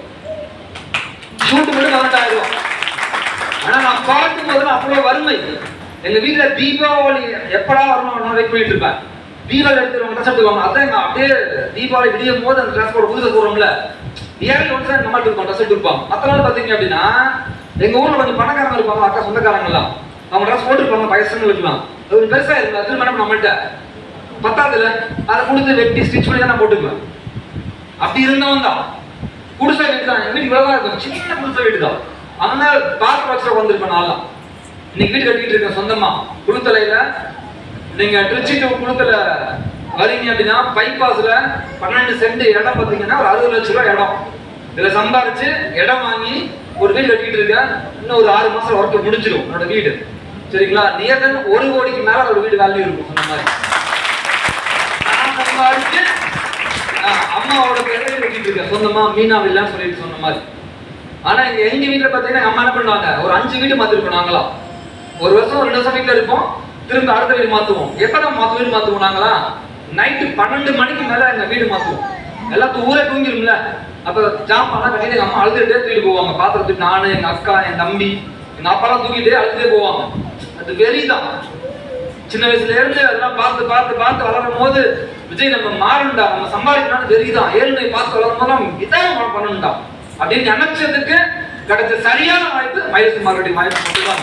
18,000 ரூபாய். ஆனா நான் பார்க்கும் போது அவ்வளவு வறுமை. எங்க வீட்டுல தீபாவளி எப்படா வரணும் வெயிட் பண்ணிட்டு இருப்பேன். தீபாவளி எடுத்துருவாங்க, ட்ரெஸ் எடுத்துவாங்க. அதான் அப்படியே தீபாவளி விடியும் போது அந்த ட்ரெஸ் போட புதுசா போடுறோம்ல, இயர்லி ஒன்ஸ் எங்க அம்மா இருப்பாங்க ட்ரெஸ் எடுத்துருப்பாங்க. மற்ற நாள் பாத்தீங்க அப்படின்னா எங்க ஊர்ல கொஞ்சம் பணக்காரங்க இருப்பாங்க, அக்கா சொந்தக்காரங்க எல்லாம். அவங்க ட்ரெஸ் போட்டுருப்பாங்க, வயசுங்களுக்குலாம் அது பெருசா இருக்கு. அது மேடம் நம்மள்கிட்ட பத்தாதுல அதை கொடுத்து வெட்டி ஸ்டிச் பண்ணி தான் நான் போட்டுக்குவேன். அப்படி இருந்தவன் தான். குடிசை வீடு தான். எங்க வீட்டு இவ்வளவுதான் இருக்கும், சின்ன குடிசை வீடு தான். அங்க பாத்திரம் வச்சு வந்திருப்பேன் நான்லாம். இன்னைக்கு வீடு கட்டிட்டு இருக்கேன் சொந்தமா. குளுத்தலையில நீங்க திருச்சி டு குளுத்தல வரீங்க அப்படின்னா பைபாஸ்ல 12 சென்ட் இடம் பார்த்தீங்கன்னா ஒரு 60 லட்சம் ரூபாய் இடம். இதுல சம்பாரிச்சு இடம் வாங்கி ஒரு வீடு கட்டிட்டு இருக்கேன். இன்னும் ஒரு 6 மாசம் ஒர்க் முடிஞ்சிடும் என்னோட வீடு. சரிங்களா? நியர் தென் 1 கோடிக்கு மேல ஒரு வீடு வேல்யூ இருக்கும். சொன்ன மாதிரி நான் சம்பாரிச்சு அம்மாவோட பேரை கட்டிட்டு இருக்கேன் சொந்தமா மீனா வில்லான்னு சொல்லிட்டு சொன்ன மாதிரி. ஆனா எங்க வீட்டுல பாத்தீங்கன்னா அம்மா என்ன பண்ணுவாங்க, ஒரு 5 வீடு மாத்திருப்போம் நாங்களாம். ஒரு வருஷம் 2 வருஷம் வீட்டுல இருப்போம், திரும்ப அடுத்த வீடு மாத்துவோம். எப்ப நம்ம வீடு மாத்துவோம் நாங்களா? நைட்டு 12 மணிக்கு மேல எங்க வீடு மாத்துவோம். எல்லாத்துக்கும் ஊரே தூங்கிடும்ல. அப்ப ஜாமான்லாம் கட்டிட்டு எங்க அம்மா அழுதுகிட்டே தூக்கிட்டு போவாங்க. பாத்திரத்துக்கு நானு, எங்க அக்கா, என் தம்பி, எங்க அப்பாலாம் தூக்கிட்டே அழுதுட்டே போவாங்க. அது வெறிதான். சின்ன வயசுல இருந்து அதெல்லாம் பார்த்து பார்த்து பார்த்து வளரும் போது விஜய் நம்ம மாறணும்டா, நம்ம சம்பாதிக்கணும்னு வெறிதான். ஏழ்மை பார்த்து வளரும் போது நம்ம இதான் பண்ணணும்டா அப்படின்னு நினைச்சதுக்கு கிடைச்ச சரியான வாய்ப்பு மைலஸ் மார்க்கெட்டிங் வாய்ப்பு மட்டும்தான்.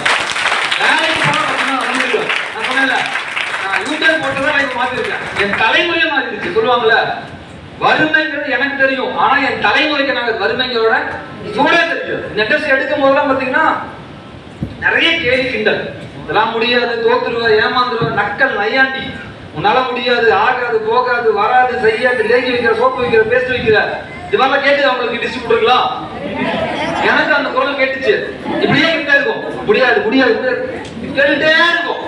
வேலைக்கு போனா வந்துருக்கேன். நான் சொன்னேன்ல, நான் யூடியூப் போட்டுதான் வாய்ப்பு மாத்திருக்கேன். என் தலைமுறையை மாத்திருச்சு. சொல்லுவாங்கல்ல, வறுமைங்கிறது எனக்கு தெரியும், ஆனா என் தலைமுறைக்கு நாங்க வறுமைங்கிறோட சூழலே தெரியும். நெட்டஸ் எடுக்கும் போதெல்லாம் பாத்தீங்கன்னா நிறைய கேள்வி கிண்டல். இதெல்லாம் முடியாது, தோத்துருவ, ஏமாந்துருவ, நக்கல், நையாண்டி, உன்னால முடியாது, ஆகாது, போகாது, வராது, செய்யாது, லேகி வைக்கிற, சோப்பு வைக்கிற, பேஸ்ட் வைக்கிற, இதெல்லாம் கேட்டு அவங்களுக்கு டிஸ்ட்ரிபியூட்டர்லாம் எனக்கு அந்த குரல் கேட்டுச்சு. இப்படியே கிட்டே இருக்கும், முடியாது முடியாது கேட்டுட்டே இருக்கும்.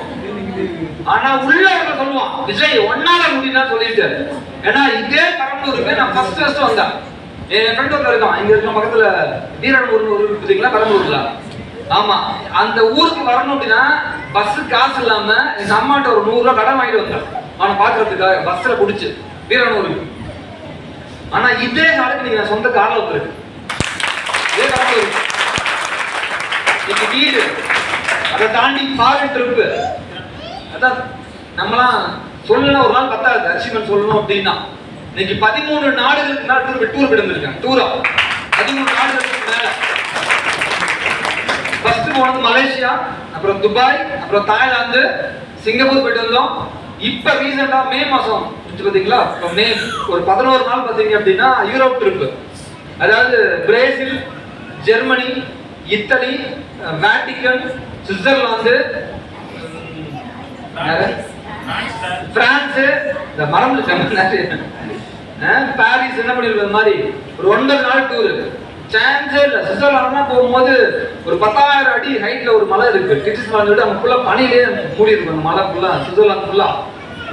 ஆனா உள்ள சொல்லுவான், விஜய் ஒன்னால முடியும்னா சொல்லிட்டு. ஏன்னா இதே பெரம்பலூருக்கு நான் ஃபர்ஸ்ட் வந்தேன். என் ஃப்ரெண்ட் ஒருத்தர் இருக்கான், இங்க இருக்க பக்கத்துல வீரனூர்னு ஒரு ஊர் பார்த்தீங்களா, பெரம்பலூர்ல. ஆமா, அந்த ஊருக்கு வரணும் அப்படின்னா பஸ் காசு இல்லாம எங்க அம்மாட்ட ஒரு 100 ரூபாய் கடன் வாங்கிட்டு வந்தேன் அவனை பாக்குறதுக்காக பஸ்ல குடிச்சு வீரனூருக்கு. ஆனா இதே நாளுக்கு நீங்க சொந்த கார்ல வந்துருக்கு. இதே கார்ல இருக்கு இன்னைக்கு வீடு, அதை தாண்டி ஃபாரின் ட்ரிப். அதான் நம்மளாம் சொல்லணும் ஒரு நாள் பத்தாது அச்சீவ்மெண்ட் சொல்லணும் அப்படின்னா. இன்னைக்கு 13 நாடுகளுக்கு மேல டூர் போயிருந்திருக்கேன். டூரா 13 நாடுகளுக்கு மேல. ஃபர்ஸ்ட் போனது மலேசியா, அப்புறம் துபாய், அப்புறம் தாய்லாந்து, சிங்கப்பூர் போயிட்டு வந்தோம். இப்ப ரீசெண்டா மே மாசம் பாத்தீங்களா, மே ஒரு 11 நாள் பாத்தீங்க அப்படின்னா யூரோப் ட்ரிப். அதாவது Brazil, Germany, Italy, Vatican, Switzerland, France, இந்த மறந்து பாரிஸ் என்ன பண்ணிருக்க மாதிரி ஒரு 9 நாள் டூர். சான்ஸே இல்லை. சுவிட்சர்லாந்துனா போகும்போது ஒரு 10,000 அடி ஹைட்ல ஒரு மலை இருக்கு, டிட்டிஸ் மலை. அங்க ஃபுல்லா பனிலே மூடி இருக்கும் அந்த மலை ஃபுல்லா. சுவிட்சர்லாந்து ஃபுல்லா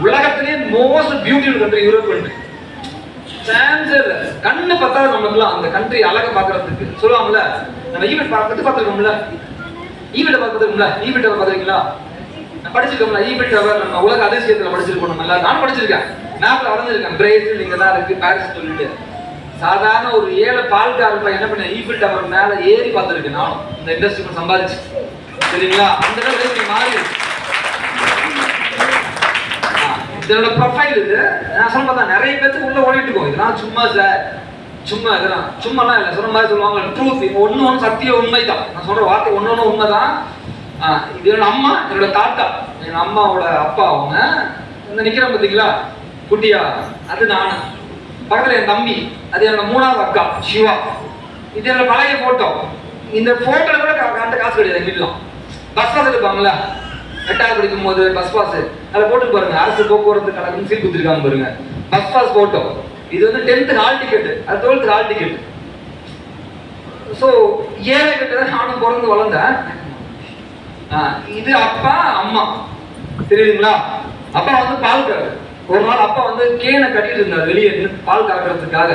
உலகத்திலேயே most beautiful country Europe country. சான்ஸே இல்லை. கண்ணு பத்தாது நமக்குலாம் அந்த கண்ட்ரி அழகை பாக்குறதுக்கு. சொல்லுவாங்கல்ல, நம்ம ஈவெண்ட் பார்த்துருக்கோம்ல, ஈவெண்ட் பார்த்துருக்கோம்ல, ஈவெண்ட் பார்த்துருக்கீங்களா? படிச்சிருக்கோம்ல, ஈவெண்ட் நம்ம உலக அதிசயத்துல படிச்சிருக்கோம். நம்ம எல்லாம் நான் படிச்சிருக்கேன், மேப்ல வரைஞ்சிருக்கேன். பிரேசில் இங்க தான் இருக்கு, பாரிஸ் சொல்லிட்டு. சாதாரண ஒரு 7 பால்காரன் என்ன பண்ண ஈஃபில் டவர் மேல ஏறி பார்த்துருக்கேன் நானும், இந்த இண்டஸ்ட்ரி சம்பாதிச்சு. சரிங்களா? அந்த அளவுக்கு மாறி இதோட ப்ரொஃபைல் இது. நான் சொல்ல பார்த்தா நிறைய பேருக்கு உள்ள ஓடிட்டு இருக்கோம். இதெல்லாம் சும்மா சார், சும்மா இதெல்லாம் சும்மாலாம் இல்லை. சொன்ன மாதிரி சொல்லுவாங்க ட்ரூத், ஒன்று சத்திய உண்மை தான். நான் சொல்ற வார்த்தை ஒன்று உண்மைதான். இது என்னோட அம்மா, என்னோட தாத்தா, எங்க அம்மாவோட அப்பா. அவங்க இந்த நிக்கிறேன் பார்த்தீங்களா குட்டியா, அது நானு. பக்கத்துல என் தம்பி, அது என்னோட 3வது அக்கா சிவா. இது என்னோட பழைய போட்டோ. இந்த போட்டோல கூட கரெக்டாக காசு கிடையாது எங்க வீட்டுலாம். பஸ் பாஸ் எடுப்பாங்கல்ல, 8வது படிக்கும் போது பஸ் பாஸ் அதில் போட்டு பாருங்க, அரசு போக்குவரத்து கழகம் சீல் குடுத்துருக்காங்க பாருங்க, பஸ் பாஸ் போட்டோ. இது வந்து 10th ஹால் டிக்கெட், அது 12th ஹால் டிக்கெட். ஸோ ஏழை கிட்ட தான் நானும் பிறந்து வளர்ந்தேன். இது அப்பா அம்மா. தெரியுதுங்களா? அப்பா வந்து பால்காரர். ஒரு நாள் அப்பா வந்து கேனை கட்டிட்டு இருந்தார் வெளியே பால் கறக்கிறதுக்காக.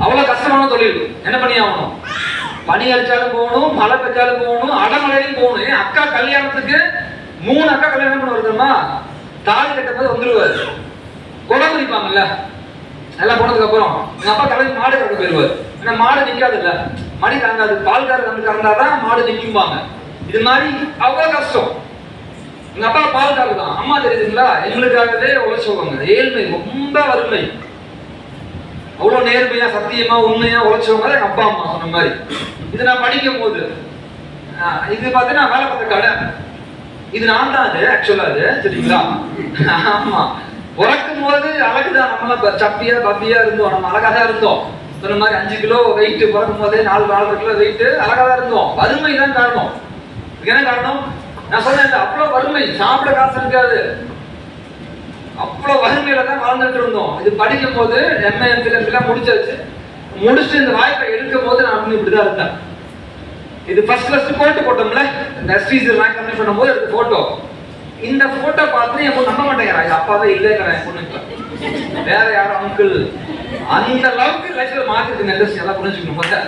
அவ்வளவு கஷ்டமான தொழில். என்ன பண்ணி ஆகணும்? பனி அடிச்சாலும் போகணும், மழை பெஞ்சாலும் போகணும், அடமழையும் போகணும். அக்கா கல்யாணத்துக்கு 3 அக்கா கல்யாணம் பண்ண வருதுமா, தாலி கட்டும் போது வந்துருவாரு. குடம் பிடிப்பாங்கல்ல, எல்லாம் போனதுக்கு அப்புறம் எங்க அப்பா தலைக்கு மாடு கறக்க போயிருவாரு. ஏன்னா மாடு நிக்காது இல்ல, மணி தாங்காது. பால்காரர் வந்து கறந்தாதான் மாடு நிக்கும்பாங்க. இது மாதிரி அவ்வளவு கஷ்டம். எங்க அப்பா பால்காரர் தான், அம்மா தெரியுதுங்களா, எங்களுக்காகவே உழைச்சவங்க. ஏழ்மை, ரொம்ப வறுமை. அவ்வளவு நேர்மையா சத்தியமா உண்மையா உழைச்சவங்க எங்க அப்பா அம்மா. சொன்ன மாதிரி இது நான் படிக்கும் போது இது பார்த்தீங்கன்னா வேலை பார்த்த கடை. இது நான் தான் அது ஆக்சுவலா. அது சரிங்களா? ஆமா, பிறக்கும் போது அழகுதான். நம்மளாம் சப்பியா பப்பியா இருந்தோம், நம்ம அழகா தான் இருந்தோம். சொன்ன மாதிரி 5 கிலோ வெயிட், பிறக்கும் போதே 4-4.5 கிலோ வெயிட், அழகா தான் இருந்தோம். வறுமை தான் காரணம். என்ன காரணம்? நான் சொன்னேன், அவ்வளவு வறுமை, சாப்பிட காசு இருக்காது. அவ்வளோ வறுமையில தான் வாழ்ந்துட்டு இருந்தோம். இது படிக்கும் போது எம்ஏ எல்லாம் முடிச்சாச்சு. முடிச்சுட்டு இந்த வாய்ப்பை எடுக்கும் போது நான் வந்து இப்படிதான் இருந்தேன். இது ஃபர்ஸ்ட் போட்டோம்ல, இந்த எஸ்டிசி ரேங்க் கம்ப்ளீட் பண்ணும்போது எடுத்த போட்டோ. இந்த போட்டோ பார்த்து என் பொண்ணு நம்ப மாட்டேங்கிறான், இது அப்பாவே இல்லைங்கிற என் பொண்ணுக்கு. வேற யாரும் அங்கிள் அந்த அளவுக்கு லைஃப்ல மாத்திருக்கு இண்டஸ்ட்ரி, எல்லாம் புரிஞ்சுக்கணும் பார்த்தா.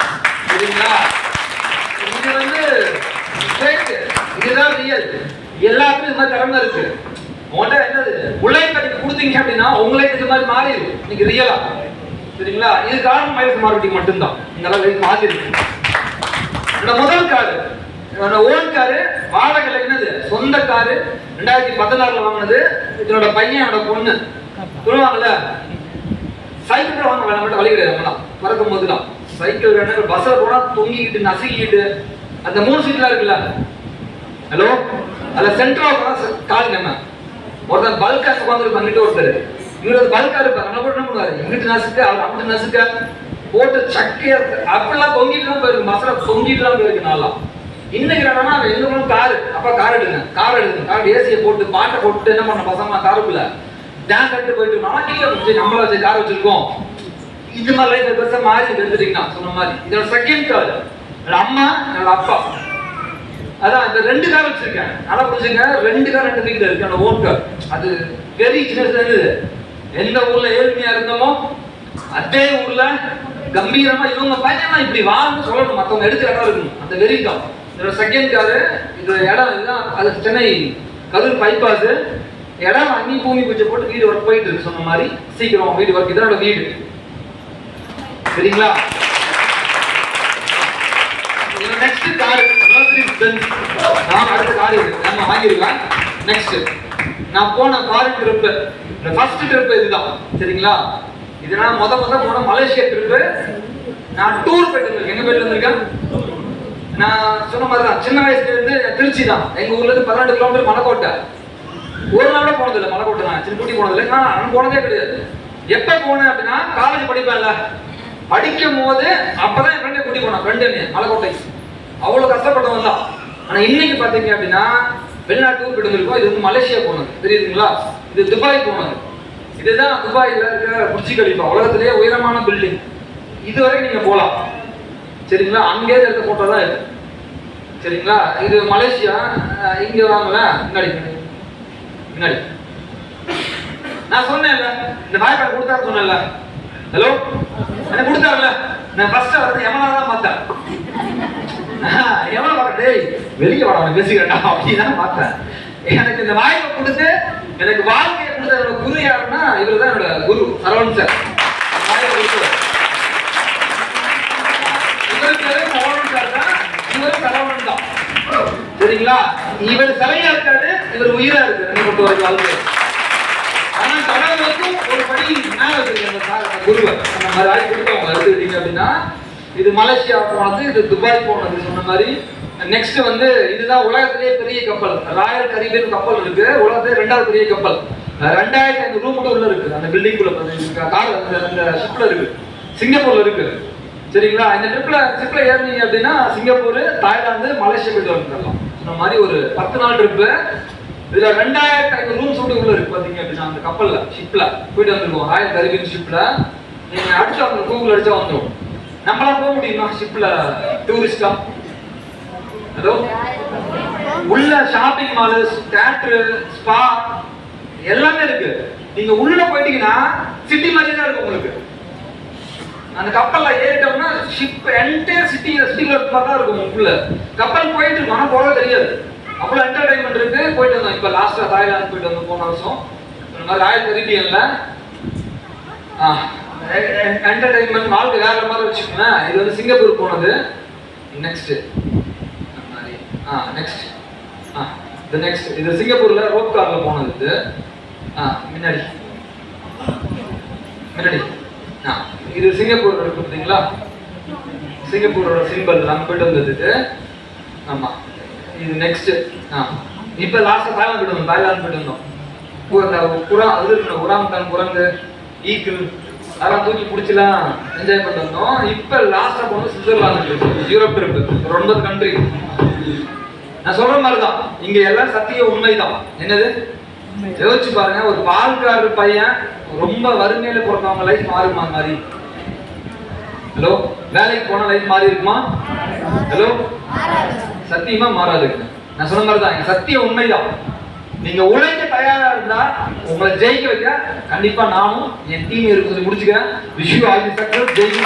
சரிங்களா? இது வந்து இதுதான் ரியல். எல்லாருக்கும் இது மாதிரி திறமை இருக்கு. உங்கள்கிட்ட என்னது உழைப்பை நீங்க கொடுத்தீங்க அப்படின்னா உங்களே இது மாதிரி மாறிடும் இன்னைக்கு ரியலா. சரிங்களா? இது காரணம் மைனஸ் மார்க்கெட்டிங் மட்டும்தான் இந்த அளவுக்கு மாத்திருக்கு. என்னோட முதல் காரு, என்னோட ஓன் காரு, வாடகை என்னது சொந்த காரு, 2016 வாங்கினது. இதனோட பையன் என்னோட பொண்ணு சொல்லுவாங்கல்ல, சைக்கிள் வாங்க வேணாம் மட்டும் வழி கிடையாது. நம்மளாம் மறக்கும் போதுதான் சைக்கிள் வேணும். பஸ்ல போனா தொங்கிக்கிட்டு நசுக்கிட்டு அந்த 3 சீட்லாம் இருக்குல்ல, ஹலோ, அதுல சென்ட்ரா கால் நம்ம ஒருத்தன் பல்கா உட்காந்துருக்கு, அங்கிட்டு ஒருத்தர் இவரு பல்கா இருப்பார். நம்ம என்ன பண்ணுவாரு, இங்கிட்டு நசுக்க அவர் அங்கிட்டு நசுக்க போட்டு சக்கையா அப்படிலாம் தொங்கிட்டு தான் போயிருக்கு. மசாலா தொங்கிட்டு தான் போயிருக்கு. நல்லா இன்னைக்கு என்னன்னா எங்க காரு, அப்பா கார் எடுங்க கார் ஏசியை போட்டு பாட்டை போட்டு என்ன பண்ண பசங்க காருக்குள்ள டான்ஸ் ஆடிட்டு போயிட்டு நாளைக்கு நம்மள வச்சு கார் வச்சிருக்கோம். இது மாதிரி லைஃப் பெருசா மாறி எடுத்துட்டீங்கன்னா சொன்ன மாதிரி. இதோட செகண்ட் கார் என்னோட அம்மா என்னோட அப்பா. அதான் இந்த 2 கார் வச்சிருக்கேன். நல்லா புரிஞ்சுங்க, 2 கார் 2 வீட்டுல இருக்கு. என்னோட ஓன் கார். அது வெரி சின்ன. எந்த ஊர்ல ஏழ்மையா இருந்தோமோ அதே ஊர்ல கம்பீரமா இவங்க பையனா இப்படி வான்னு சொல்லணும், மத்தவங்க எடுத்து இடம் இருக்கணும். அந்த வெரி தான் இதோட செகண்ட் காரு. இது இடம் இதுதான், அது சென்னை கரூர் பைபாஸ். இடம் வாங்கி பூமி பூஜை போட்டு வீடு ஒர்க் போயிட்டு இருக்கு. சொன்ன மாதிரி சீக்கிரம் வீடு ஒர்க். இதோட வீடு. சரிங்களா? நெக்ஸ்ட் கார் நான் அடுத்த கார் நம்ம வாங்கிருக்கேன். நெக்ஸ்ட் நான் போன ஃபாரின் ட்ரிப், இந்த ஃபர்ஸ்ட் ட்ரிப் இதுதான். சரிங்களா? இது நான் முத போன மலேசியா ட்ரிப்பு. நான் டூர் போயிட்டு இருக்கேன். எங்க போயிட்டு வந்திருக்கேன் நான் சொன்ன மாதிரி தான். சின்ன வயசுல இருந்து திருச்சி தான். எங்க ஊர்ல இருந்து 18 கிலோமீட்டர் மலைக்கோட்டை. ஒரு நாளோட போனதில்லை மலைக்கோட்டை. நான் சின்ன கூட்டி போனதில்லை. நான் போனதே கிடையாது. எப்ப போனேன் அப்படின்னா காலேஜ் படிப்பேன்ல, படிக்கும் போது அப்பதான் என் ஃப்ரெண்டை கூட்டி போனேன். ஃப்ரெண்டு மலைக்கோட்டை. அவ்வளவு கஷ்டப்பட்டவன் தான். ஆனா இன்னைக்கு பாத்தீங்க அப்படின்னா வெளிநாட்டு டூர் போயிட்டு இருக்கோம். இது வந்து மலேசியா போனது தெரியுதுங்களா? இது துபாய் போனது. இதுதான் துபாயில இருக்கிற புர்ஜ் கலிஃபா, உலகத்திலேயே உயரமான பில்டிங். இதுவரை நீங்க போலாம். சரிங்களா? அங்கே எடுத்த போட்டோ தான் இது. சரிங்களா? இது மலேசியா. இங்க வாங்கல முன்னாடி நான் சொன்னேன்ல, இந்த வாய்ப்பை கொடுத்தாரு சொன்னேன்ல. ஹலோ, எனக்கு கொடுத்தாருல. நான் ஃபர்ஸ்ட் வந்து எமனா தான் பார்த்தேன். எமனா பார்த்தே வெளியே வர பேசிக்கிறேன்டா அப்படிதான் பார்த்தேன். எனக்கு இந்த வாய்ப்பை கொடுத்து எனக்கு வாழ்க்கையை கொடுத்த என்னோட குரு யாருன்னா இவர் தான் என்னோட குரு சரவணன் சார். சரிங்களா? இவர் சிலையா இருக்காரு, இவர் உயிரா இருக்காரு. வாழ்க்கை ஆனா கடவுளுக்கும் ஒரு படி மேல வச்சிருக்காங்க குருவை. அந்த மாதிரி ஆகி கொடுத்தவங்க எடுத்துக்கிட்டீங்க அப்படின்னா இது மலேசியா போனது, இது துபாய் போனது. சொன்ன மாதிரி நெக்ஸ்ட் வந்து இதுதான் உலகத்திலேயே பெரிய கப்பல். ராயல் கரீபியன் கப்பல் இருக்கு. உலகத்திலே 2வது பெரிய கப்பல். 2500 ரூம் கூட உள்ள இருக்கு. அந்த பில்டிங் குள்ள கார் அந்த ஷிப்ல இருக்கு. சிங்கப்பூர்ல இருக்கு. சரிங்களா? இந்த ஷிப்ல ஏறினீங்க அப்படின்னா சிங்கப்பூர், தாய்லாந்து, மலேசியா போயிட்டு வந்துடலாம். சொன்ன மாதிரி ஒரு 10 நாள் ட்ரிப்பு. இதுல 2500 ரூம்ஸ் கூட உள்ள இருக்கு. பாத்தீங்க அப்படின்னா அந்த கப்பல்ல ஷிப்ல போயிட்டு வந்துருக்கோம். ராயல் கரீபியன் ஷிப்ல நீங்க அடிச்சு அவங்க கூகுள் அடிச்சா வந்துடும். நம்மளாம் போக முடியுமா ஷிப்ல டூரிஸ்டா? ஹலோ, உள்ள ஷாப்பிங் மால், தியேட்டர், ஸ்பா எல்லாமே இருக்கு. நீங்க உள்ள போயிட்டீங்கன்னா சிட்டி மாதிரி தான் இருக்கும் உங்களுக்கு. அந்த கப்பல்ல ஏறிட்டோம்னா ஷிப் என்டையர் சிட்டிக்குள்ள தான் இருக்கும். உள்ள கப்பல் போயிட்டு இருக்கும், ஆனா போக தெரியாது. அவ்வளவு என்டர்டைன்மெண்ட் இருக்கு. போயிட்டு வந்தோம். இப்ப லாஸ்டா தாய்லாந்து போயிட்டு வந்தோம் போன வருஷம். இந்த மாதிரி ராயல் கரீபியன்ல என்டர்டைன்மெண்ட் வாழ்க்கை வேற மாதிரி வச்சுக்கோங்க. இது வந்து சிங்கப்பூர் போனது. நெக்ஸ்ட் இது சிங்கப்பூர்ல ரோப் கார்ல போனது. இது முன்னாடி இது சிங்கப்பூர் இருக்கு பார்த்தீங்களா? சிங்கப்பூரோட சிம்பிள் அங்க போயிட்டு வந்தது. ஆமா, இது நெக்ஸ்ட். இப்ப லாஸ்டா தாய்லாந்து போயிட்டு வந்தோம். புறா அது இருக்கு, உராங்கான், குரங்கு, ஈக்கிள் அதெல்லாம் தூக்கி பிடிச்சலாம் என்ஜாய் பண்ணிட்டு வந்தோம். இப்ப லாஸ்டா போனது சுவிட்சர்லாந்து யூரோப் ட்ரிப். 9 கண்ட்ரி. நான் சொல்ற மாதிரிதான் இங்க எல்லாம் சத்திய உண்மைதான். என்னது யோசிச்சு பாருங்க, ஒரு பால்காரர் பையன் ரொம்ப வறுமையில பிறந்தவங்க லைஃப் மாறுமா மாதிரி? ஹலோ, வேலைக்கு போனா லைஃப் மாறி இருக்குமா? ஹலோ, சத்தியமா மாறாது. நான் சொன்ன மாதிரி தான், சத்திய உண்மைதான். நீங்க உழைக்க தயாரா இருந்தா உங்களை ஜெயிக்க வைக்க கண்டிப்பா நானும் என் டீம் இருக்கு. சொல்லி முடிச்சுக்கிறேன். Wish you all the success. ஜெயிக்க